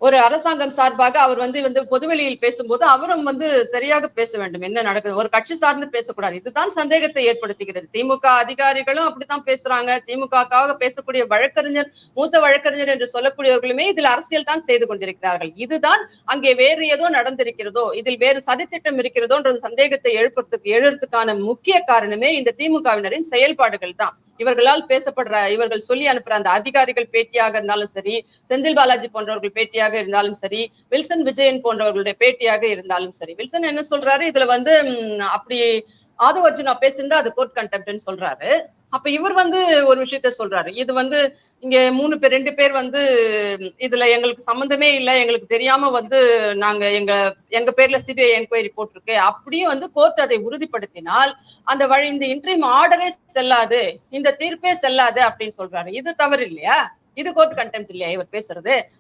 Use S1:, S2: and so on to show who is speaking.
S1: ஒரு அரசாங்கம் சார்பாக அவர் வந்து பொதுவெளியில் பேசும்போது அவரும் சரியாக பேச வேண்டும். என்ன நடக்குது? ஒரு கட்சி சார்ந்து பேசக்கூடாது. இதுதான் சந்தேகத்தை ஏற்படுத்துகிறது. திமுக அதிகாரிகளும் அப்படித்தான் பேசுறாங்க. திமுகவுக்காக பேசக்கூடிய வழக்கறிஞர், மூத்த வழக்கறிஞர் என்று சொல்லக்கூடியவர்களுமே இதில் அரசியல் தான் செய்து கொண்டிருக்கிறார்கள். இதுதான் அங்கே வேறு ஏதோ நடந்திருக்கிறதோ, இதில் வேறு சதித்திட்டம் இருக்கிறதோன்ற சந்தேகத்தை எழுறதுக்கான முக்கிய காரணமே இந்த திமுகவினரின் செயல்பாடுகள் தான். இவர்கள் சொல்லி அனுப்புற அந்த அதிகாரிகள் பேட்டியாக இருந்தாலும் சரி, செந்தில் பாலாஜி போன்றவர்கள் பேட்டியாக இருந்தாலும் சரி, வில்சன் விஜயன் போன்றவர்களுடைய பேட்டியாக இருந்தாலும் சரி. வில்சன் என்ன சொல்றாரு, இதுல அப்படி ஆதவ அர்ஜுனா பேசியிருந்தா அது கோர்ட் கண்டெம்ட்னு சொல்றாரு. அப்ப இவர் ஒரு விஷயத்த சொல்றாரு. இது இங்க 3 பேர் 2 பேர் இதுல எங்களுக்கு சம்பந்தமே இல்ல, எங்களுக்கு தெரியாம நாங்க எங்க பேர்ல சிபிஐ என்கொயரி போட்டிருக்கு. அப்படியும் கோர்ட் அதை உறுதிப்படுத்தினால் அந்த இந்த இன்ட்ரீம் ஆர்டரே செல்லாது, இந்த தீர்ப்பே செல்லாது அப்படின்னு சொல்றாரு. இது தவறு இல்லையா? இது கோர்ட் கண்டெம்ட் இல்லையா இவர் பேசுறது?